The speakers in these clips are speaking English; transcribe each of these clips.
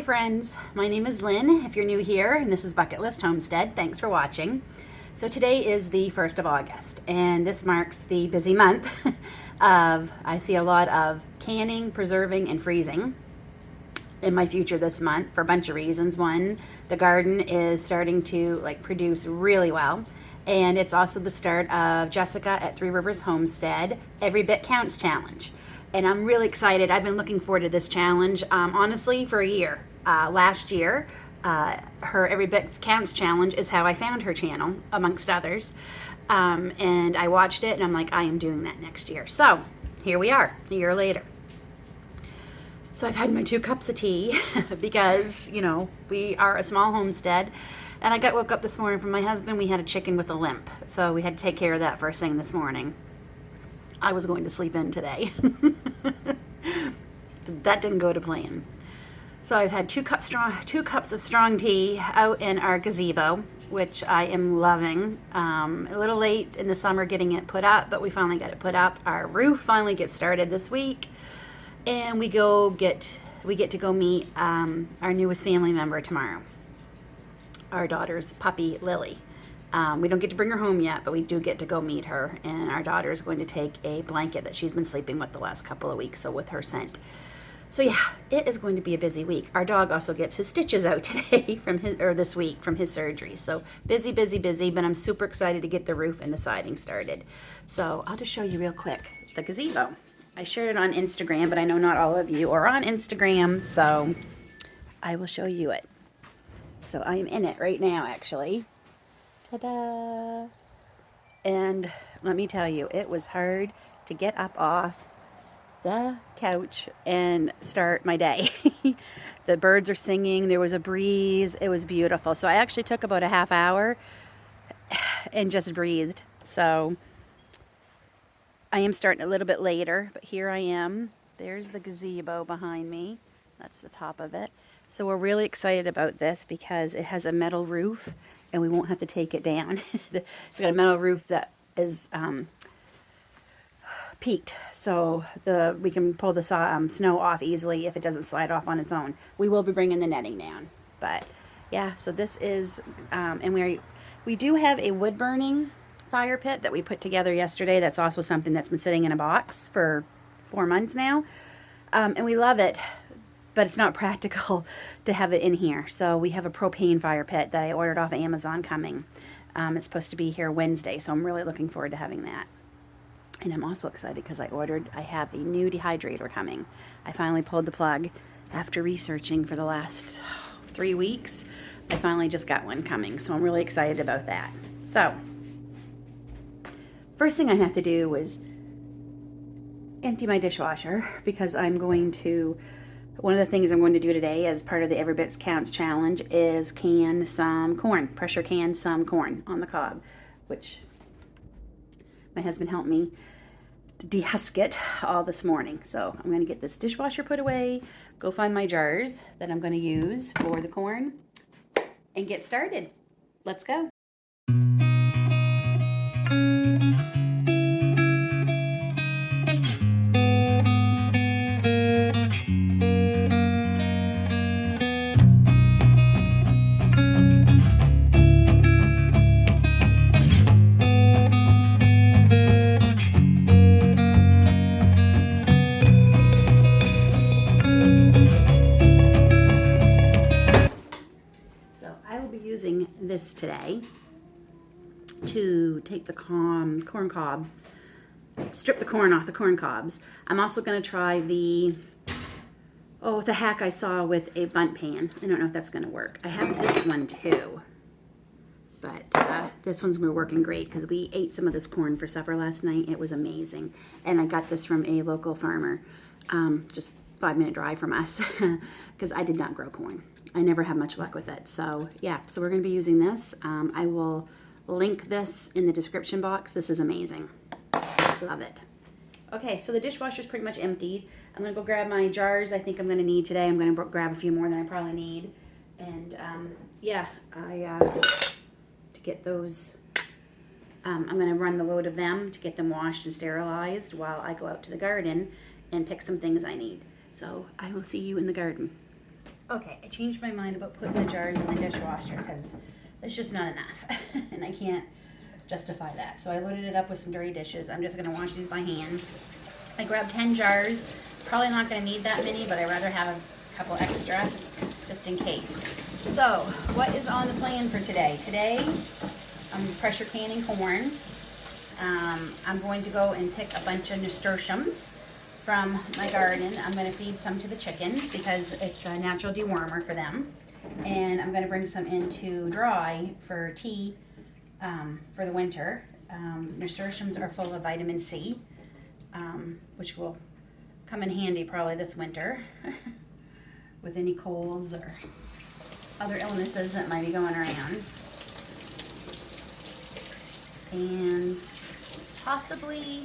Hi friends, my name is Lynn if you're new here, and this is Bucket List Homestead. Thanks for watching. So today is the 1st of August, and this marks the busy month of, I see a lot of canning, preserving, and freezing in my future this month for a bunch of reasons. One, the garden is starting to produce really well, and it's also the start of Jessica at Three Rivers Homestead Every Bit Counts Challenge. And I'm really excited. I've been looking forward to this challenge, honestly, for a year. Last year, her Every Bit Counts challenge is how I found her channel, amongst others. And I watched it, and I'm like, I am doing that next year. So here we are, a year later. So I've had my 2 cups of tea because, you know, we are a small homestead. And I woke up this morning from my husband. We had a chicken with a limp. So we had to take care of that first thing this morning. I was going to sleep in today. That didn't go to plan. So I've had 2 cups of strong tea out in our gazebo, which I am loving. A little late in the summer getting it put up, but we finally got it put up. Our roof finally gets started this week, and we get to go meet our newest family member tomorrow. Our daughter's puppy Lily. We don't get to bring her home yet, but we do get to go meet her, and our daughter is going to take a blanket that she's been sleeping with the last couple of weeks, so with her scent. So yeah, it is going to be a busy week. Our dog also gets his stitches out today this week from his surgery. So busy, busy, busy, but I'm super excited to get the roof and the siding started. So I'll just show you real quick the gazebo. I shared it on Instagram, but I know not all of you are on Instagram, so I will show you it. So I am in it right now, actually. Ta-da! And let me tell you, it was hard to get up off the couch and start my day. The birds are singing, there was a breeze, it was beautiful. So I actually took about a half hour and just breathed. So I am starting a little bit later, but here I am. There's the gazebo behind me. That's the top of it. So we're really excited about this because it has a metal roof and we won't have to take it down. It's got a metal roof that is peaked, so we can pull the snow off easily if it doesn't slide off on its own. We will be bringing the netting down, but yeah. So this is, and we do have a wood burning fire pit that we put together yesterday. That's also something that's been sitting in a box for 4 months now, and we love it. But it's not practical to have it in here. So we have a propane fire pit that I ordered off of Amazon coming. It's supposed to be here Wednesday, so I'm really looking forward to having that. And I'm also excited because I have a new dehydrator coming. I finally pulled the plug after researching for the last 3 weeks. I finally just got one coming, so I'm really excited about that. So first thing I have to do is empty my dishwasher because one of the things I'm going to do today as part of the Every Bit Counts challenge is can some corn, pressure can some corn on the cob, which my husband helped me dehusk it all this morning. So I'm going to get this dishwasher put away, go find my jars that I'm going to use for the corn, and get started. Let's go. Using this today to take the corn cobs, strip the corn off the corn cobs. I'm also going to try the hack I saw with a bundt pan. I don't know if that's going to work. I have this one too, but this one's been working great because we ate some of this corn for supper last night. It was amazing, and I got this from a local farmer, just 5-minute drive from us, because I did not grow corn. I never had much luck with it. So yeah, so we're going to be using this. I will link this in the description box. This is amazing. Love it. Okay, so the dishwasher is pretty much emptied. I'm going to go grab my jars I think I'm going to need today. I'm going to grab a few more than I probably need. And yeah, to get those, I'm going to run the load of them to get them washed and sterilized while I go out to the garden and pick some things I need. So I will see you in the garden. Okay, I changed my mind about putting the jars in the dishwasher because it's just not enough. And I can't justify that. So I loaded it up with some dirty dishes. I'm just gonna wash these by hand. I grabbed 10 jars. Probably not gonna need that many, but I'd rather have a couple extra just in case. So, what is on the plan for today? Today, I'm pressure canning corn. I'm going to go and pick a bunch of nasturtiums from my garden. I'm going to feed some to the chickens because it's a natural dewormer for them. And I'm going to bring some in to dry for tea for the winter. Nasturtiums are full of vitamin C, which will come in handy probably this winter with any colds or other illnesses that might be going around. And possibly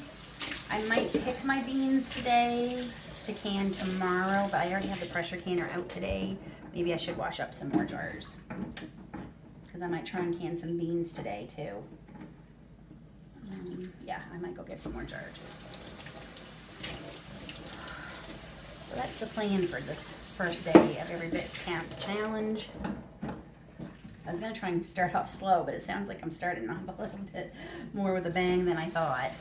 I might pick my beans today to can tomorrow, but I already have the pressure canner out today. Maybe I should wash up some more jars because I might try and can some beans today too. Yeah, I might go get some more jars. So that's the plan for this first day of Every Bit Counts challenge. I was going to try and start off slow, but it sounds like I'm starting off a little bit more with a bang than I thought.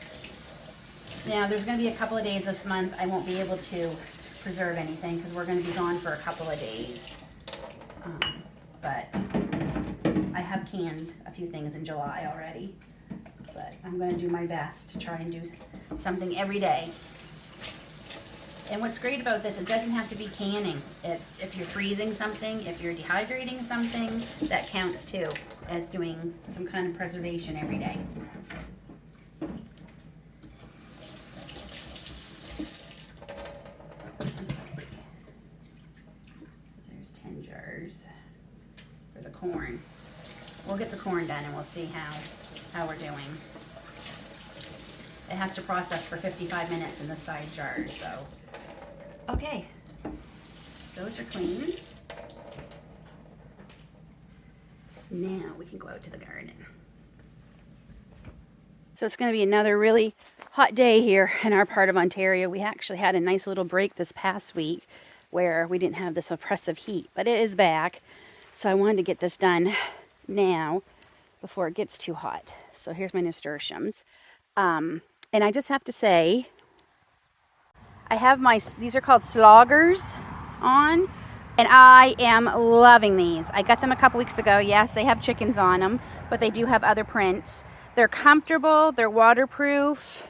Now, there's going to be a couple of days this month I won't be able to preserve anything because we're going to be gone for a couple of days. But I have canned a few things in July already. But I'm going to do my best to try and do something every day. And what's great about this, it doesn't have to be canning. If you're freezing something, if you're dehydrating something, that counts too as doing some kind of preservation every day. So there's 10 jars for the corn. We'll get the corn done and we'll see how we're doing. It has to process for 55 minutes in the side jars, so. Okay, those are clean. Now we can go out to the garden. So it's going to be another really hot day here in our part of Ontario. We actually had a nice little break this past week where we didn't have this oppressive heat, but it is back. So I wanted to get this done now before it gets too hot. So here's my nasturtiums. And I just have to say, I have these are called sloggers on, and I am loving these. I got them a couple weeks ago. Yes, they have chickens on them, but they do have other prints. They're comfortable, they're waterproof.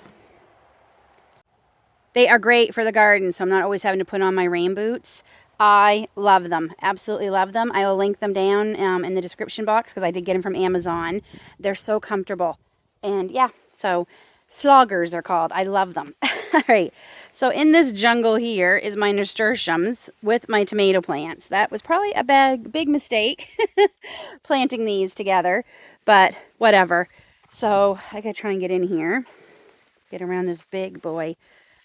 They are great for the garden, so I'm not always having to put on my rain boots. I love them, absolutely love them. I will link them down in the description box because I did get them from Amazon. They're so comfortable. And yeah, so sloggers are called. I love them. All right, so in this jungle here is my nasturtiums with my tomato plants. That was probably a big mistake planting these together, but whatever. So I gotta try and get in here, get around this big boy.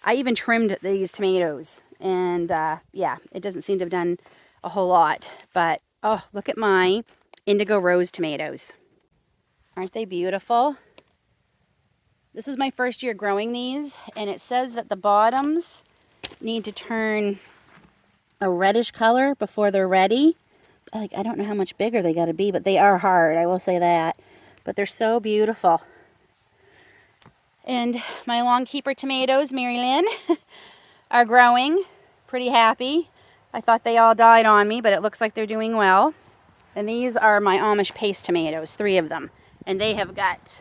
I even trimmed these tomatoes, and yeah, it doesn't seem to have done a whole lot, but oh, look at my indigo rose tomatoes. Aren't they beautiful? This is my first year growing these, and it says that the bottoms need to turn a reddish color before they're ready. Like, I don't know how much bigger they got to be, but they are hard, I will say that. But they're so beautiful. And my long keeper tomatoes, Mary Lynn, are growing. Pretty happy. I thought they all died on me, but it looks like they're doing well. And these are my Amish paste tomatoes, 3 of them. And they have got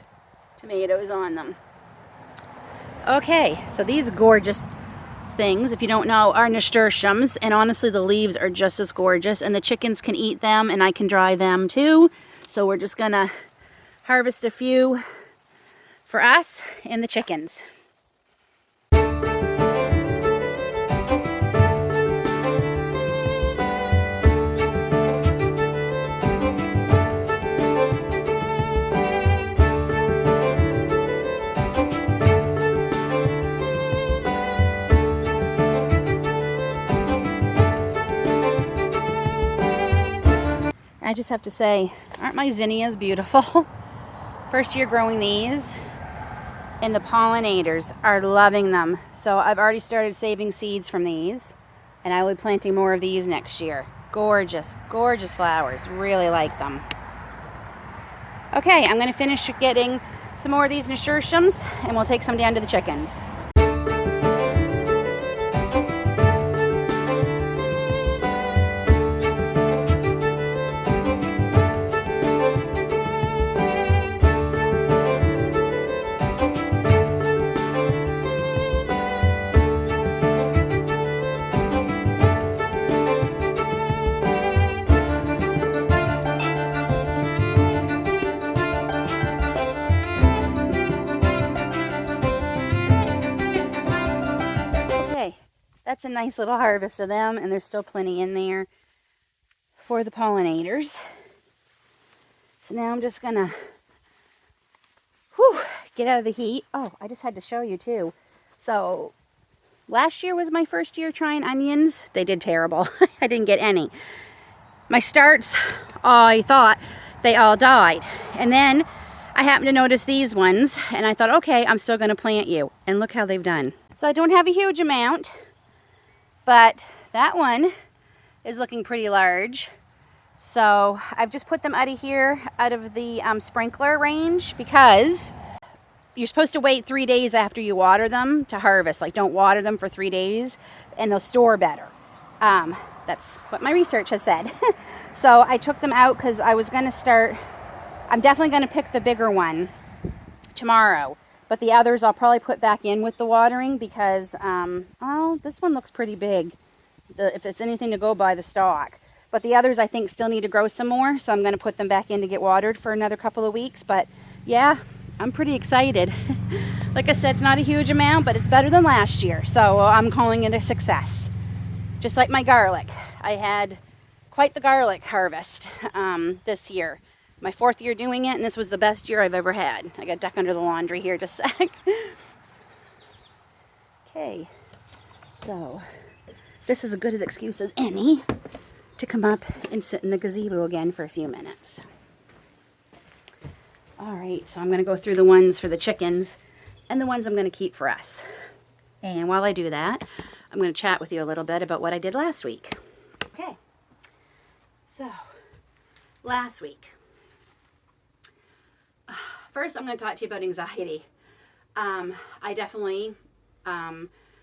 tomatoes on them. Okay, so these gorgeous things, if you don't know, are nasturtiums, and honestly the leaves are just as gorgeous, and the chickens can eat them and I can dry them too. So we're just gonna harvest a few for us and the chickens. I just have to say, aren't my zinnias beautiful? First year growing these, and the pollinators are loving them. So I've already started saving seeds from these, and I will be planting more of these next year. Gorgeous, gorgeous flowers. Really like them. Okay, I'm going to finish getting some more of these nasturtiums, and we'll take some down to the chickens. That's a nice little harvest of them, and there's still plenty in there for the pollinators. So now I'm just gonna get out of the heat. Oh, I just had to show you too. So last year was my first year trying onions. They did terrible. I didn't get any. My starts, I thought they all died. And then I happened to notice these ones, and I thought, okay, I'm still gonna plant you. And look how they've done. So I don't have a huge amount, but that one is looking pretty large. So I've just put them out of here, out of the sprinkler range, because you're supposed to wait 3 days after you water them to harvest. Like, don't water them for 3 days and they'll store better. That's what my research has said. So I took them out because I was gonna start, I'm definitely gonna pick the bigger one tomorrow. But the others I'll probably put back in with the watering because, oh, this one looks pretty big. If it's anything to go by, the stalk. But the others I think still need to grow some more, so I'm going to put them back in to get watered for another couple of weeks. But yeah, I'm pretty excited. Like I said, it's not a huge amount, but it's better than last year. So I'm calling it a success. Just like my garlic. I had quite the garlic harvest this year. My 4th year doing it, and this was the best year I've ever had. I got to duck under the laundry here just a sec. Okay, so this is as good an excuse as any to come up and sit in the gazebo again for a few minutes. All right, so I'm going to go through the ones for the chickens and the ones I'm going to keep for us. And while I do that, I'm going to chat with you a little bit about what I did last week. Okay, so last week. First, I'm going to talk to you about anxiety. I definitely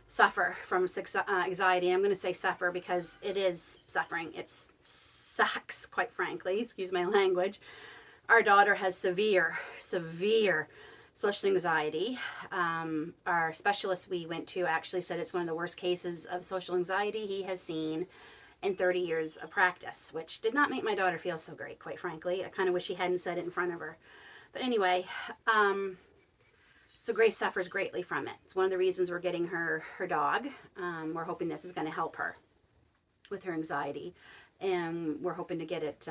suffer from anxiety. I'm going to say suffer because it is suffering. It sucks, quite frankly. Excuse my language. Our daughter has severe social anxiety. Our specialist we went to actually said it's one of the worst cases of social anxiety he has seen in 30 years of practice, which did not make my daughter feel so great, quite frankly. I kind of wish he hadn't said it in front of her. But anyway, so Grace suffers greatly from it. It's one of the reasons we're getting her dog. We're hoping this is going to help her with her anxiety. And we're hoping to get it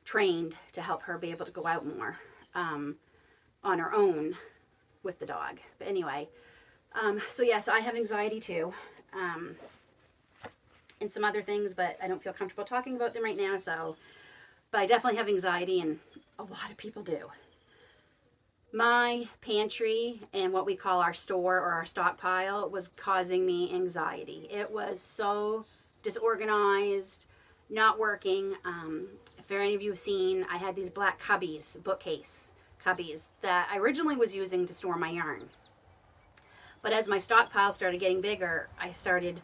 trained to help her be able to go out more on her own with the dog. But anyway, so yes, I have anxiety too. And some other things, but I don't feel comfortable talking about them right now. But I definitely have anxiety, and a lot of people do. My pantry and what we call our store or our stockpile was causing me anxiety. It was so disorganized, not working. If any of you have seen, I had these black cubbies, bookcase cubbies, that I originally was using to store my yarn. But as my stockpile started getting bigger, I started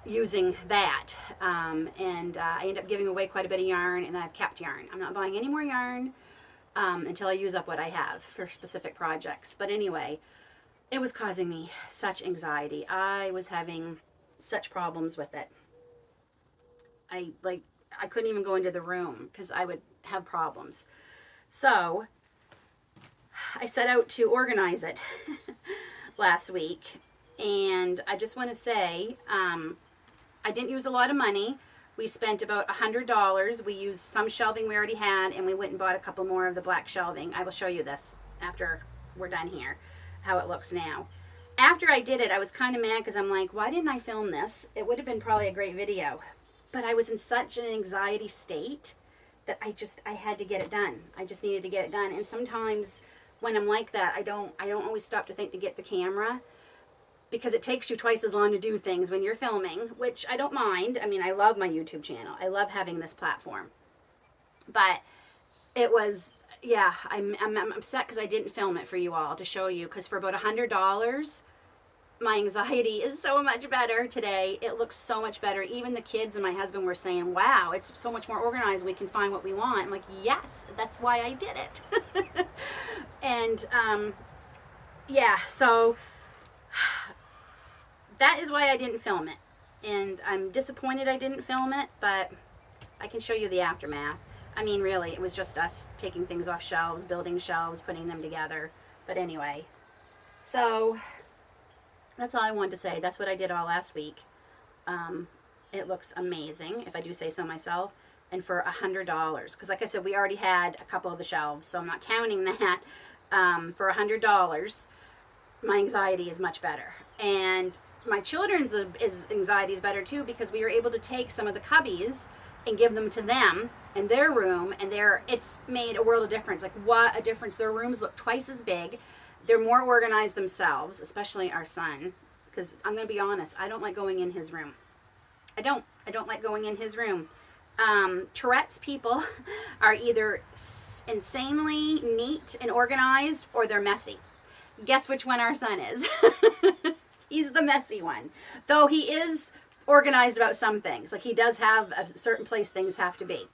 using that. I ended up giving away quite a bit of yarn, and I've kept yarn. I'm not buying any more yarn until I use up what I have for specific projects. But anyway, it was causing me such anxiety. I was having such problems with it. I couldn't even go into the room because I would have problems. So I set out to organize it last week, and I just want to say I didn't use a lot of money. We spent about $100. We used some shelving we already had, and we went and bought a couple more of the black shelving. I will show you this after we're done here, how it looks now. After I did it, I was kind of mad because I'm like, why didn't I film this? It would have been probably a great video. But I was in such an anxiety state that I had to get it done. I just needed to get it done. And sometimes when I'm like that, I don't always stop to think to get the camera. because it takes you twice as long to do things when you're filming, which I don't mind. I mean, I love my YouTube channel. I love having this platform. But it was, yeah, I'm upset because I didn't film it for you all to show you, because for about $100, my anxiety is so much better today. It looks so much better. Even the kids and my husband were saying, wow, it's so much more organized. We can find what we want. I'm like, yes, that's why I did it. And yeah, so that is why I didn't film it. And I'm disappointed I didn't film it, but I can show you the aftermath. I mean, really, it was just us taking things off shelves, building shelves, putting them together. But anyway, so that's all I wanted to say. That's what I did all last week. It looks amazing, if I do say so myself. And for $100, because like I said, we already had a couple of the shelves, so I'm not counting that. For $100, my anxiety is much better. And my children's anxiety is better too, because we were able to take some of the cubbies and give them to them in their room, and it's made a world of difference. Like, what a difference. Their rooms look twice as big. They're more organized themselves, especially our son, because I'm going to be honest, I don't like going in his room. I don't like going in his room. Tourette's people are either insanely neat and organized, or they're messy. Guess which one our son is? He's the messy one. Though he is organized about some things. Like, he does have a certain place things have to be.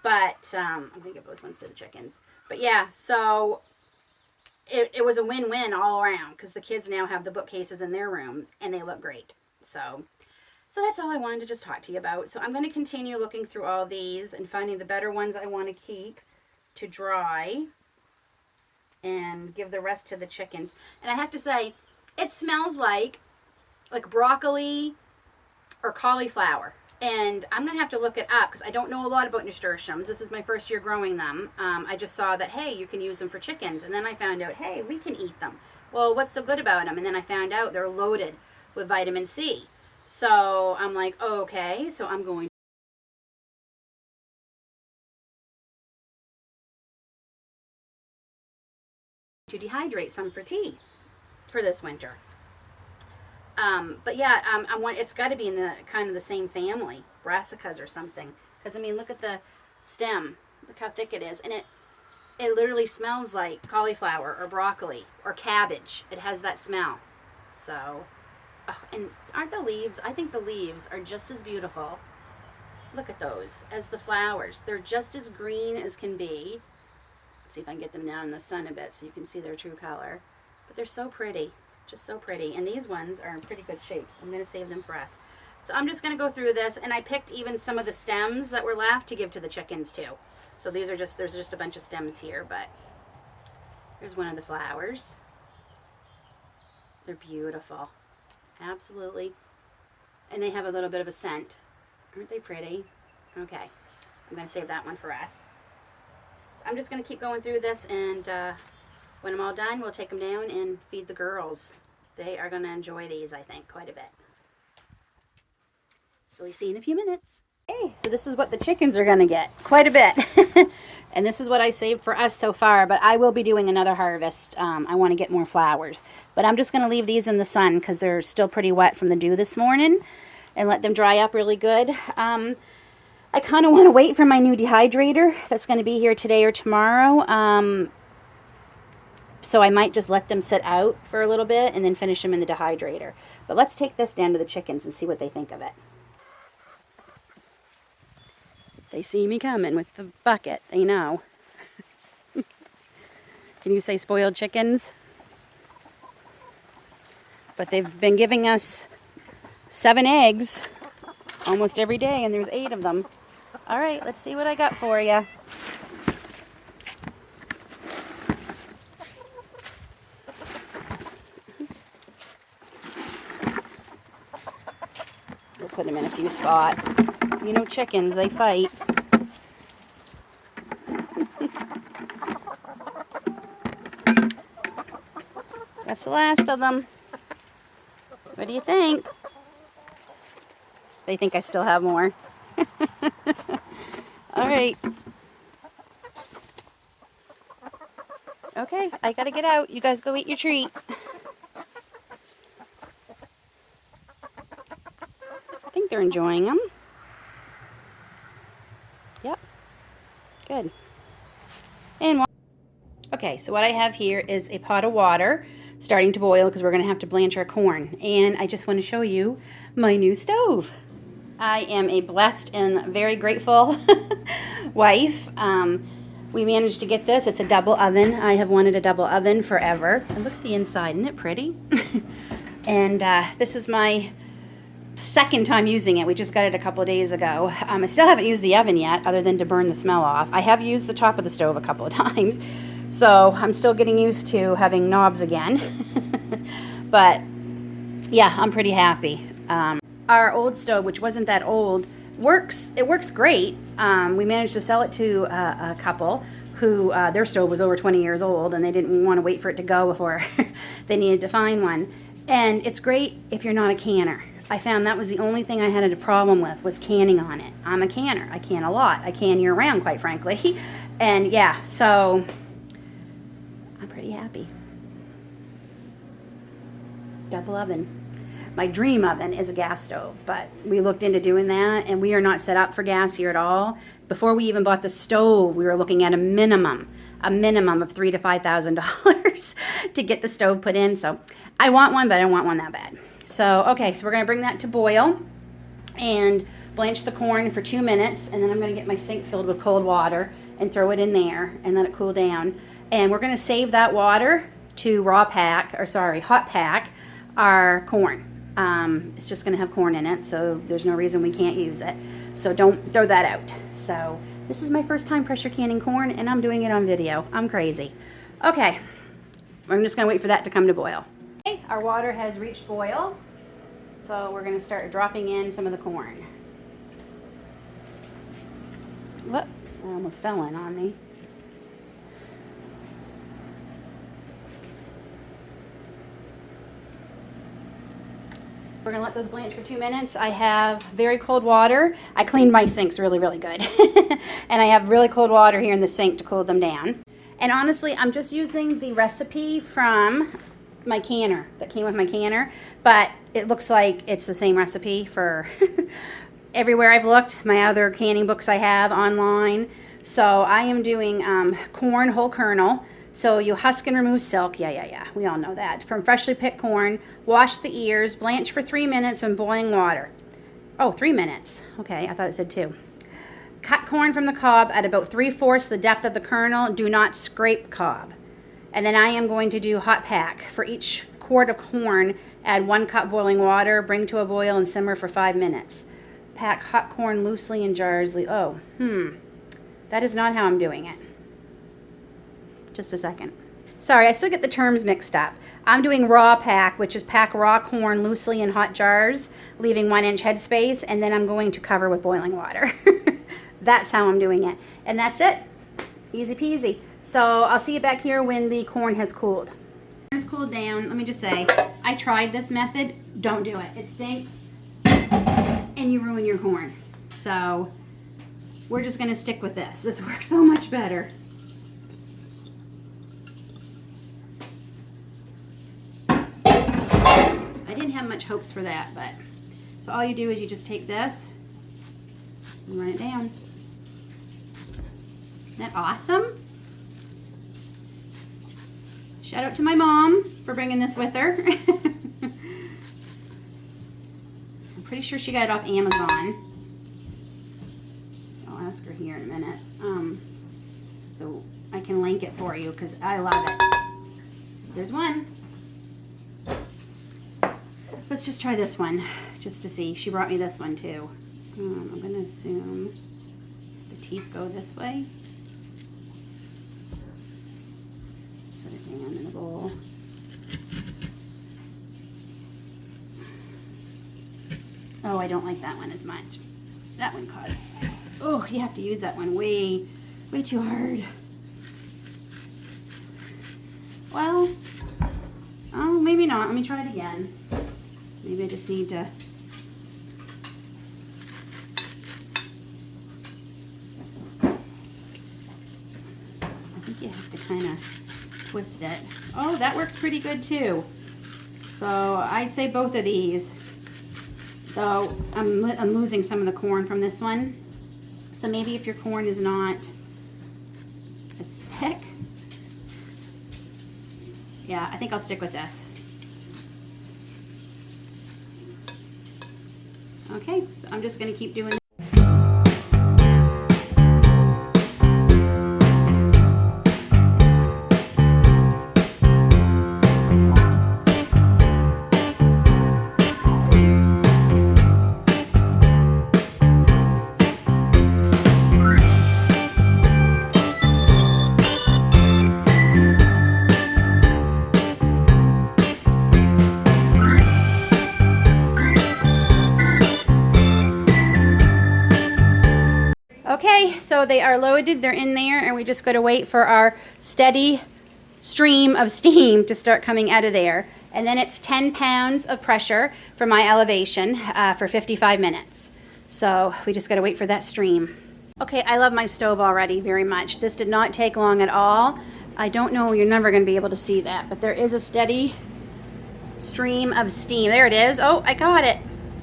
But I'm going to give those ones to the chickens. But yeah, so it was a win-win all around, because the kids now have the bookcases in their rooms and they look great. So that's all I wanted to just talk to you about. So I'm going to continue looking through all these and finding the better ones I want to keep to dry and give the rest to the chickens. And I have to say, it smells like broccoli or cauliflower. And I'm going to have to look it up, because I don't know a lot about nasturtiums. This is my first year growing them. I just saw that, hey, you can use them for chickens. And then I found out, hey, we can eat them. Well, what's so good about them? And then I found out they're loaded with vitamin C. So I'm like, okay, so I'm going to dehydrate some for tea for this winter. But yeah, it's got to be in the kind of the same family, brassicas or something. Because I mean, look at the stem. Look how thick it is, and it literally smells like cauliflower or broccoli or cabbage. It has that smell. So, and aren't the leaves? I think the leaves are just as beautiful. Look at those as the flowers. They're just as green as can be. Let's see if I can get them down in the sun a bit so you can see their true color. But they're so pretty. Just so pretty. And these ones are in pretty good shape, so I'm going to save them for us. So I'm just going to go through this, and I picked even some of the stems that were left to give to the chickens too. So there's just a bunch of stems here, but here's one of the flowers. They're beautiful. Absolutely. And they have a little bit of a scent. Aren't they pretty? Okay. I'm going to save that one for us. So I'm just going to keep going through this, and when I'm all done, we'll take them down and feed the girls. They are going to enjoy these, I think, quite a bit. So we'll see you in a few minutes. Okay, so this is what the chickens are going to get. Quite a bit. And this is what I saved for us so far, but I will be doing another harvest. I want to get more flowers. But I'm just going to leave these in the sun because they're still pretty wet from the dew this morning, and let them dry up really good. I kind of want to wait for my new dehydrator that's going to be here today or tomorrow. So I might just let them sit out for a little bit and then finish them in the dehydrator. But let's take this down to the chickens and see what they think of it. They see me coming with the bucket. They know. Can you say spoiled chickens? But they've been giving us 7 eggs almost every day, and there's 8 of them. All right, let's see what I got for you. We'll put them in a few spots. You know, chickens, they fight. That's the last of them. What do you think? They think I still have more. All right. Okay, I gotta get out. You guys go eat your treat. they're enjoying them. Yep. Good. And okay, so what I have here is a pot of water starting to boil because we're going to have to blanch our corn. And I just want to show you my new stove. I am a blessed and very grateful wife. We managed to get this. It's a double oven. I have wanted a double oven forever. And look at the inside. Isn't it pretty? And this is my second time using it. We just got it a couple of days ago. I still haven't used the oven yet, other than to burn the smell off. I have used the top of the stove a couple of times, so I'm still getting used to having knobs again. But yeah, I'm pretty happy. Our old stove, which wasn't that old, works. It works great. We managed to sell it to a couple who their stove was over 20 years old, and they didn't want to wait for it to go before they needed to find one. And it's great if you're not a canner. I found that was the only thing I had a problem with, was canning on it. I'm a canner. I can a lot. I can year round, quite frankly. And yeah, so I'm pretty happy. Double oven. My dream oven is a gas stove, but we looked into doing that, and we are not set up for gas here at all. Before we even bought the stove, we were looking at a minimum of $3,000 to $5,000 to get the stove put in. So I want one, but I don't want one that bad. So, okay, so we're going to bring that to boil and blanch the corn for 2 minutes, and then I'm going to get my sink filled with cold water and throw it in there and let it cool down. And we're going to save that water to hot pack our corn. It's just going to have corn in it, so there's no reason we can't use it. So don't throw that out. So this is my first time pressure canning corn, and I'm doing it on video. I'm crazy. Okay, I'm just going to wait for that to come to boil. Okay, our water has reached boil, so we're going to start dropping in some of the corn. Whoop, that almost fell in on me. We're going to let those blanch for 2 minutes. I have very cold water. I cleaned my sinks really, really good. And I have really cold water here in the sink to cool them down. And honestly, I'm just using the recipe from my canner that came with my canner, but it looks like it's the same recipe for everywhere I've looked, my other canning books I have online. So I am doing corn whole kernel. So you husk and remove silk. Yeah. We all know that. From freshly picked corn, wash the ears, blanch for 3 minutes in boiling water. Oh, 3 minutes. Okay, I thought it said 2. Cut corn from the cob at about 3/4 the depth of the kernel. Do not scrape cob. And then I am going to do hot pack. For each quart of corn, add 1 cup boiling water, bring to a boil, and simmer for 5 minutes. Pack hot corn loosely in jars. That is not how I'm doing it. Just a second. Sorry, I still get the terms mixed up. I'm doing raw pack, which is pack raw corn loosely in hot jars, leaving 1-inch headspace, and then I'm going to cover with boiling water. That's how I'm doing it. And that's it. Easy peasy. So I'll see you back here when the corn has cooled. It's cooled down. Let me just say, I tried this method. Don't do it. It stinks and you ruin your corn. So we're just going to stick with this. This works so much better. I didn't have much hopes for that, but so all you do is you just take this and run it down. Isn't that awesome? Shout out to my mom for bringing this with her. I'm pretty sure she got it off Amazon. I'll ask her here in a minute. So I can link it for you because I love it. There's one. Let's just try this one just to see. She brought me this one too. I'm going to assume the teeth go this way. Set it down in a bowl. Oh, I don't like that one as much. That one caught. Oh, you have to use that one way too hard. Well, oh, maybe not. Let me try it again. Maybe I just need to. I think you have to kind of twist it. Oh, that works pretty good too. So I'd say both of these. So I'm losing some of the corn from this one. So maybe if your corn is not as thick. Yeah, I think I'll stick with this. Okay, so I'm just going to keep doing this. Okay, so they are loaded, they're in there, and we just got to wait for our steady stream of steam to start coming out of there. And then it's 10 pounds of pressure for my elevation for 55 minutes. So we just got to wait for that stream. Okay, I love my stove already very much. This did not take long at all. I don't know, you're never going to be able to see that, but there is a steady stream of steam. There it is. Oh, I got it.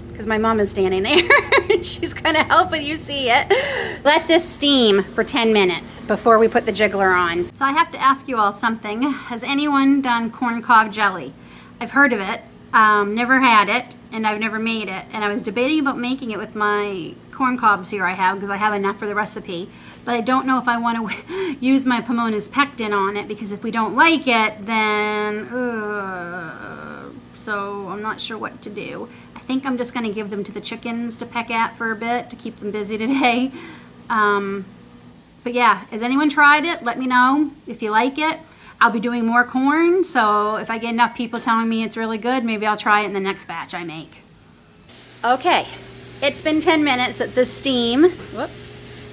Because my mom is standing there. She's going to help when you see it. Let this steam for 10 minutes before we put the jiggler on. So I have to ask you all something. Has anyone done corn cob jelly? I've heard of it, never had it, and I've never made it. And I was debating about making it with my corn cobs here I have, because I have enough for the recipe. But I don't know if I want to use my Pomona's pectin on it, because if we don't like it, then so I'm not sure what to do. I think I'm just going to give them to the chickens to peck at for a bit to keep them busy today. But yeah, has anyone tried it? Let me know if you like it. I'll be doing more corn, so if I get enough people telling me it's really good, maybe I'll try it in the next batch I make. Okay, it's been 10 minutes that the steam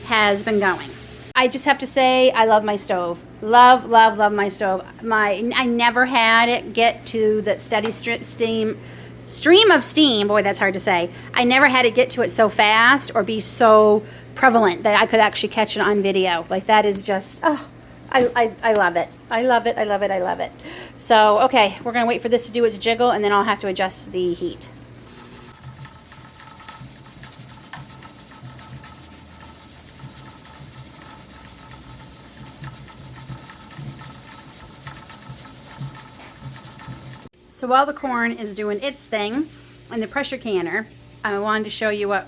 has been going. I just have to say I love my stove. Love, love, love my stove. I never had it get to that steady stream of steam. Boy, that's hard to say. I never had it get to it so fast or be so prevalent that I could actually catch it on video. Like, that is just, oh, I love it. I love it, I love it, I love it. So, okay, we're gonna wait for this to do its jiggle, and then I'll have to adjust the heat. So while the corn is doing its thing in the pressure canner, I wanted to show you what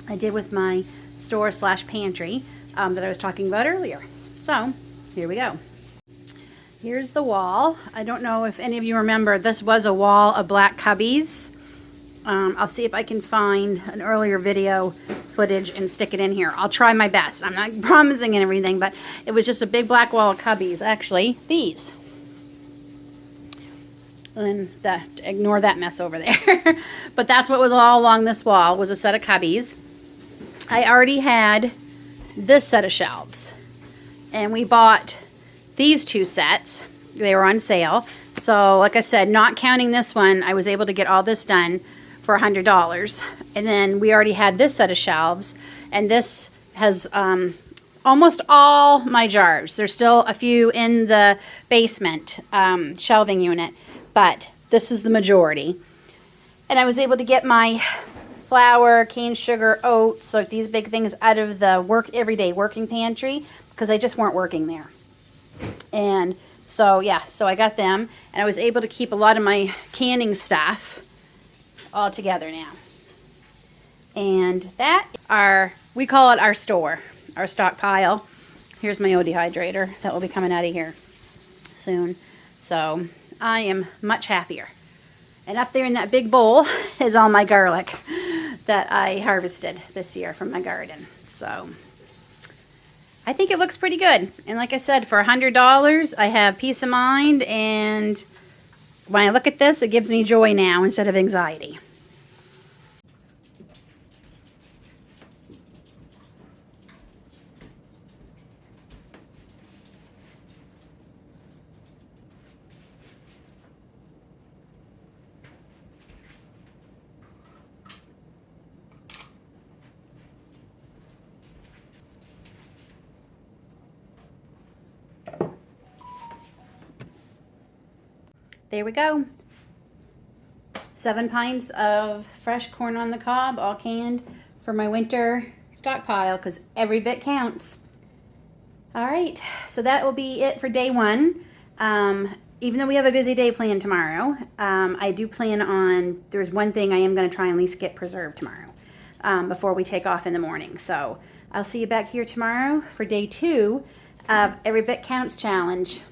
I did with my store/pantry that I was talking about earlier. So here we go. Here's the wall. I don't know if any of you remember, this was a wall of black cubbies. I'll see if I can find an earlier video footage and stick it in here. I'll try my best. I'm not promising everything, but it was just a big black wall of cubbies. Actually, these. And ignore that mess over there. But that's what was all along this wall, was a set of cubbies. I already had this set of shelves, and we bought these two sets. They were on sale. So like I said, not counting this one, I was able to get all this done for $100. And then we already had this set of shelves, and this has almost all my jars. There's still a few in the basement shelving unit, but this is the majority. And I was able to get my flour, cane sugar, oats, like these big things, out of the everyday working pantry, because they just weren't working there. And so yeah, so I got them, and I was able to keep a lot of my canning stuff all together now. And we call it our store, our stockpile. Here's my oat dehydrator that will be coming out of here soon. So I am much happier. And up there in that big bowl is all my garlic that I harvested this year from my garden. So I think it looks pretty good. And like I said, for $100, I have peace of mind. And when I look at this, it gives me joy now instead of anxiety. There we go. 7 pints of fresh corn on the cob, all canned, for my winter stockpile, because every bit counts. All right, so that will be it for day 1. Even though we have a busy day planned tomorrow, I do plan on, there's one thing I am going to try and at least get preserved tomorrow before we take off in the morning. So I'll see you back here tomorrow for day 2 of Every Bit Counts Challenge.